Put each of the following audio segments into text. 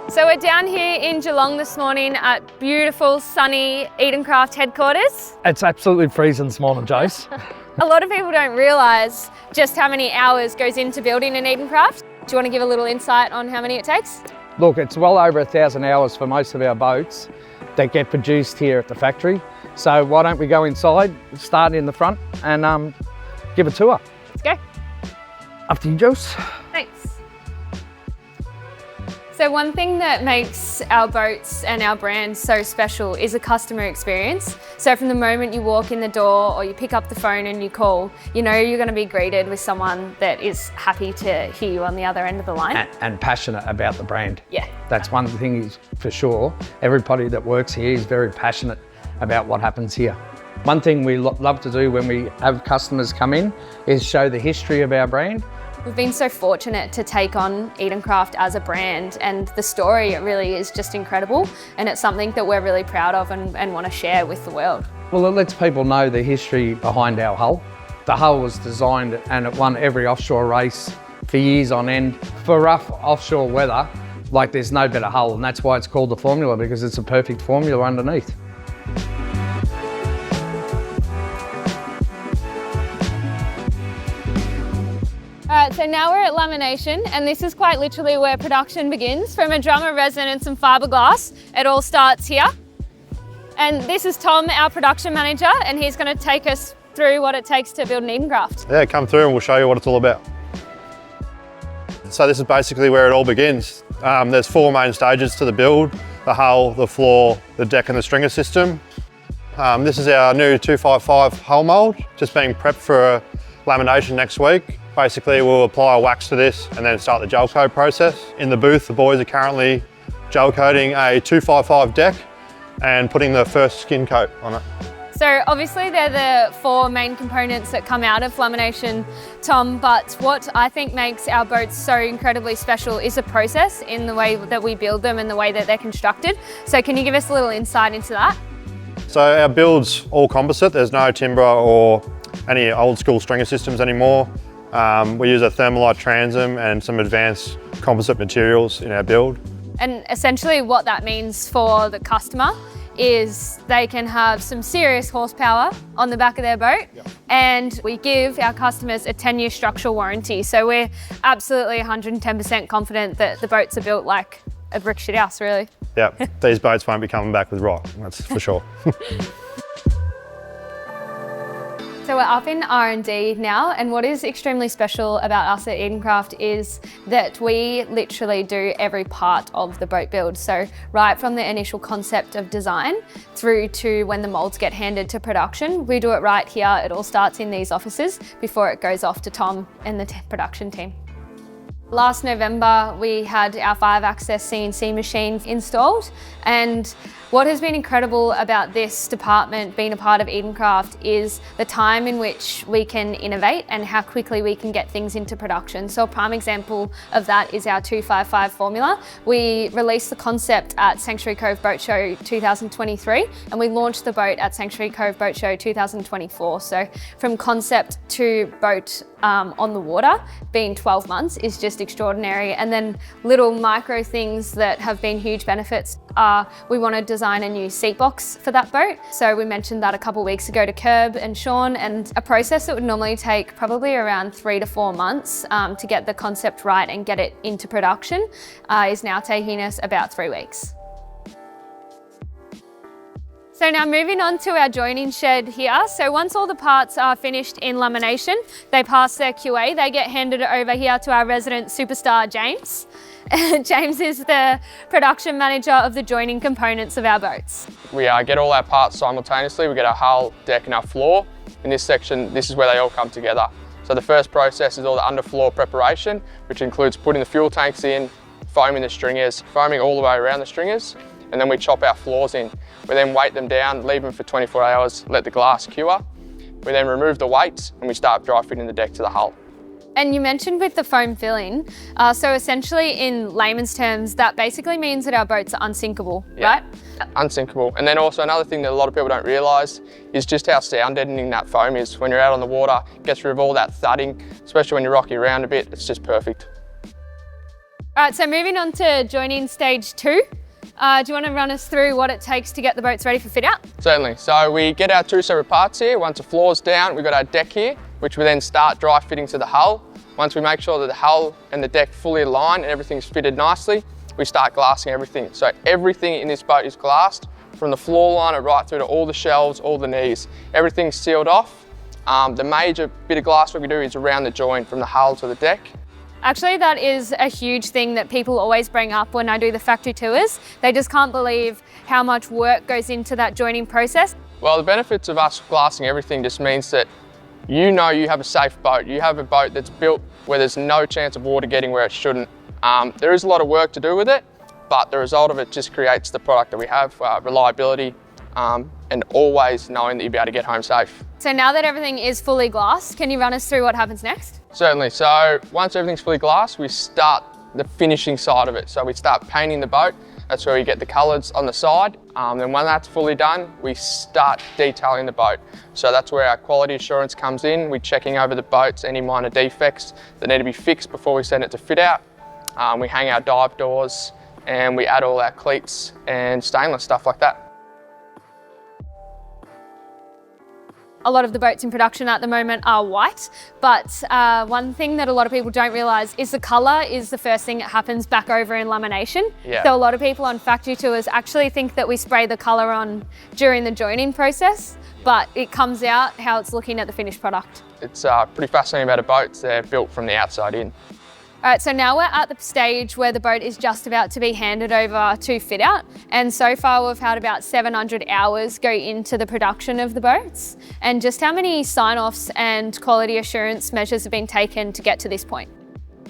So we're down here in Geelong this morning at beautiful, sunny Edencraft headquarters. It's absolutely freezing this morning, Jose. A lot of people don't realise just how many hours goes into building an Edencraft. Do you want to give a little insight on how many it takes? Look, it's well over 1,000 hours for most of our boats that get produced here at the factory. So why don't we go inside, start in the front and give a tour. Let's go. Up to you, Josie. Thanks. So one thing that makes our boats and our brand so special is a customer experience. So from the moment you walk in the door or you pick up the phone and you call, you know you're going to be greeted with someone that is happy to hear you on the other end of the line. And passionate about the brand. Yeah. That's one thing for sure. Everybody that works here is very passionate about what happens here. One thing we love to do when we have customers come in is show the history of our brand. We've been so fortunate to take on Edencraft as a brand, and the story really is just incredible, and it's something that we're really proud of and want to share with the world. Well, it lets people know the history behind our hull. The hull was designed and it won every offshore race for years on end. For rough offshore weather, like there's no better hull, and that's why it's called the formula, because it's a perfect formula underneath. Alright, so now we're at Lamination, and this is quite literally where production begins. From a drum of resin and some fiberglass, it all starts here. And this is Tom, our production manager, and he's going to take us through what it takes to build an Edencraft. Yeah, come through and we'll show you what it's all about. So this is basically where it all begins. There's 4 main stages to the build: the hull, the floor, the deck and the stringer system. This is our new 255 hull mould, just being prepped for lamination next week. Basically, we'll apply a wax to this and then start the gel coat process. In the booth, the boys are currently gel coating a 255 deck and putting the first skin coat on it. So obviously they're the 4 main components that come out of lamination, Tom, but what I think makes our boats so incredibly special is the process in the way that we build them and the way that they're constructed. So can you give us a little insight into that? So our build's all composite. There's no timber or any old school stringer systems anymore. We use a thermalite transom and some advanced composite materials in our build. And essentially what that means for the customer is they can have some serious horsepower on the back of their boat, and we give our customers a 10-year structural warranty. So we're absolutely 110% confident that the boats are built like a brick shit house, really. Yeah, these boats won't be coming back with rock, that's for sure. So we're up in R&D now, and what is extremely special about us at Edencraft is that we literally do every part of the boat build. So right from the initial concept of design through to when the moulds get handed to production, we do it right here. It all starts in these offices before it goes off to Tom and the production team. Last November, we had our 5-axis CNC machine installed, and what has been incredible about this department being a part of Edencraft is the time in which we can innovate and how quickly we can get things into production. So a prime example of that is our 255 formula. We released the concept at Sanctuary Cove Boat Show 2023, and we launched the boat at Sanctuary Cove Boat Show 2024. So from concept to boat on the water being 12 months is just extraordinary. And then little micro things that have been huge benefits are we want to design a new seat box for that boat. So we mentioned that a couple of weeks ago to Kerb and Sean, and a process that would normally take probably around 3 to 4 months to get the concept right and get it into production is now taking us about 3 weeks. So now moving on to our joining shed here. So once all the parts are finished in lamination, they pass their QA, they get handed over here to our resident superstar, James. James is the production manager of the joining components of our boats. We get all our parts simultaneously. We get our hull, deck and our floor. In this section, this is where they all come together. So the first process is all the underfloor preparation, which includes putting the fuel tanks in, foaming the stringers, foaming all the way around the stringers, and then we chop our floors in. We then weight them down, leave them for 24 hours, let the glass cure. We then remove the weights and we start dry fitting the deck to the hull. And you mentioned with the foam filling, so essentially in layman's terms, that basically means that our boats are unsinkable, right? Unsinkable. And then also another thing that a lot of people don't realise is just how sound deadening that foam is. When you're out on the water, it gets rid of all that thudding, especially when you're rocking around a bit, it's just perfect. All right, so moving on to joining stage 2. Do you want to run us through what it takes to get the boats ready for fit out? Certainly. So we get our 2 separate parts here. Once the floor's down, we've got our deck here, which we then start dry fitting to the hull. Once we make sure that the hull and the deck fully align and everything's fitted nicely, we start glassing everything. So everything in this boat is glassed, from the floor liner right through to all the shelves, all the knees. Everything's sealed off. The major bit of glass work we do is around the joint from the hull to the deck. Actually, that is a huge thing that people always bring up when I do the factory tours. They just can't believe how much work goes into that joining process. Well, the benefits of us glassing everything just means that you know you have a safe boat. You have a boat that's built where there's no chance of water getting where it shouldn't. There is a lot of work to do with it, but the result of it just creates the product that we have, reliability, and always knowing that you'll be able to get home safe. So now that everything is fully glassed, can you run us through what happens next? Certainly. So once everything's fully glassed, we start the finishing side of it. So we start painting the boat. That's where we get the colours on the side. Then when that's fully done, we start detailing the boat. So that's where our quality assurance comes in. We're checking over the boats, any minor defects that need to be fixed before we send it to fit out. We hang our dive doors and we add all our cleats and stainless, stuff like that. A lot of the boats in production at the moment are white, but one thing that a lot of people don't realise is the colour is the first thing that happens back over in lamination. Yeah. So a lot of people on factory tours actually think that we spray the colour on during the joining process, but it comes out how it's looking at the finished product. It's pretty fascinating about a boat. They're built from the outside in. All right, so now we're at the stage where the boat is just about to be handed over to fit out. And so far we've had about 700 hours go into the production of the boats. And just how many sign-offs and quality assurance measures have been taken to get to this point?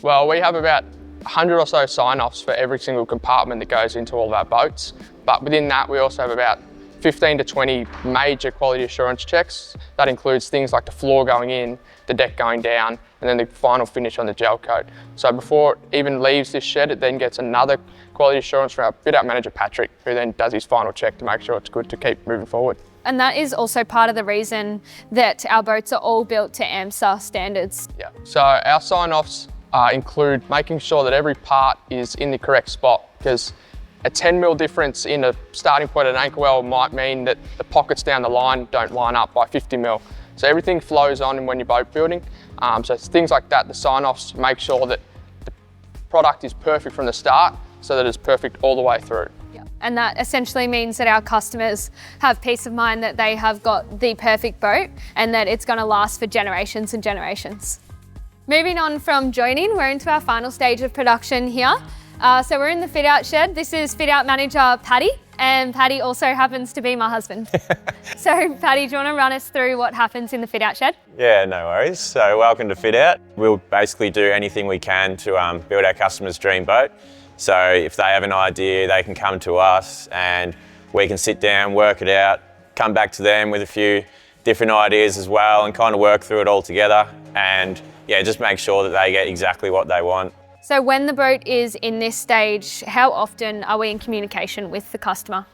Well, we have about 100 or so sign-offs for every single compartment that goes into all of our boats. But within that, we also have about 15 to 20 major quality assurance checks. That includes things like the floor going in, the deck going down, and then the final finish on the gel coat. So before it even leaves this shed, it then gets another quality assurance from our fit-out manager, Patrick, who then does his final check to make sure it's good to keep moving forward. And that is also part of the reason that our boats are all built to AMSA standards. Yeah. So our sign-offs include making sure that every part is in the correct spot, because a 10mm difference in a starting point at an anchor well might mean that the pockets down the line don't line up by 50mm. So everything flows on when you're boat building. So it's things like that, the sign-offs make sure that the product is perfect from the start so that it's perfect all the way through. Yeah. And that essentially means that our customers have peace of mind that they have got the perfect boat and that it's going to last for generations and generations. Moving on from joining, we're into our final stage of production here. So we're in the fit-out shed. This is fit-out manager Paddy, and Paddy also happens to be my husband. So Paddy, do you want to run us through what happens in the fit-out shed? Yeah, no worries. So welcome to Fit Out. We'll basically do anything we can to build our customer's dream boat. So if they have an idea, they can come to us and we can sit down, work it out, come back to them with a few different ideas as well and kind of work through it all together and yeah, just make sure that they get exactly what they want. So when the boat is in this stage, how often are we in communication with the customer?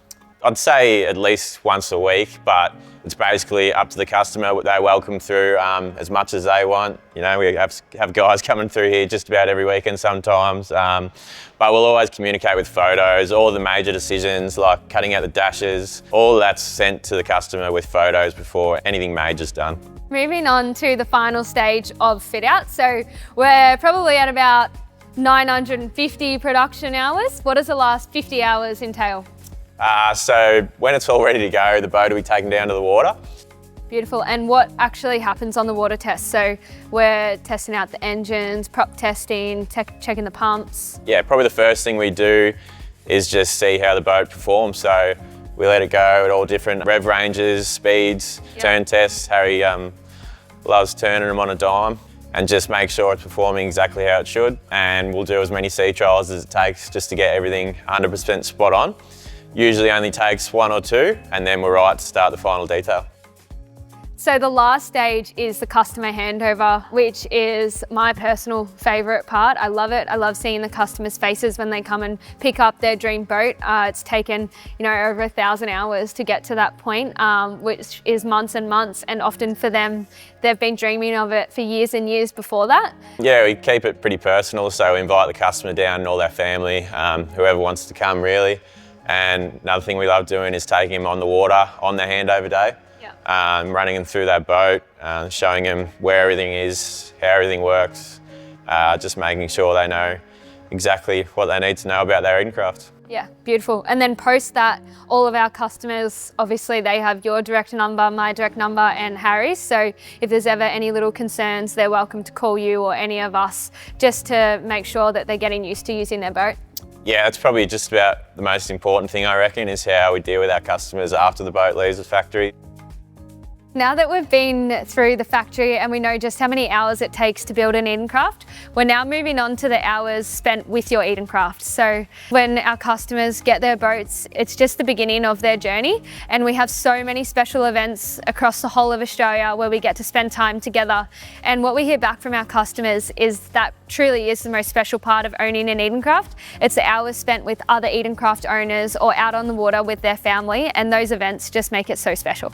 I'd say at least once a week, but it's basically up to the customer what they welcome through as much as they want. You know, we have guys coming through here just about every weekend sometimes, but we'll always communicate with photos, all the major decisions like cutting out the dashes, all that's sent to the customer with photos before anything major's done. Moving on to the final stage of fit out. So we're probably at about 950 production hours. What does the last 50 hours entail? So when it's all ready to go, the boat will be taken down to the water. Beautiful. And what actually happens on the water test? So we're testing out the engines, prop testing, checking the pumps. Yeah, probably the first thing we do is just see how the boat performs. So we let it go at all different rev ranges, speeds, turn tests. Harry loves turning them on a dime and just make sure it's performing exactly how it should. And we'll do as many sea trials as it takes just to get everything 100% spot on. Usually only takes one or two, and then we're right to start the final detail. So the last stage is the customer handover, which is my personal favourite part. I love it. I love seeing the customers' faces when they come and pick up their dream boat. It's taken, over 1,000 hours to get to that point, which is months and months. And often for them, they've been dreaming of it for years and years before that. Yeah, we keep it pretty personal. So we invite the customer down and all their family, whoever wants to come really. And another thing we love doing is taking them on the water on their handover day. Running them through that boat, showing them where everything is, how everything works, just making sure they know exactly what they need to know about their Edencraft. Yeah, beautiful. And then post that, all of our customers, obviously they have your direct number, my direct number and Harry's. So if there's ever any little concerns, they're welcome to call you or any of us just to make sure that they're getting used to using their boat. Yeah, it's probably just about the most important thing I reckon is how we deal with our customers after the boat leaves the factory. Now that we've been through the factory and we know just how many hours it takes to build an Edencraft, we're now moving on to the hours spent with your Edencraft. So when our customers get their boats, it's just the beginning of their journey, and we have so many special events across the whole of Australia where we get to spend time together. And what we hear back from our customers is that truly is the most special part of owning an Edencraft. It's the hours spent with other Edencraft owners or out on the water with their family, and those events just make it so special.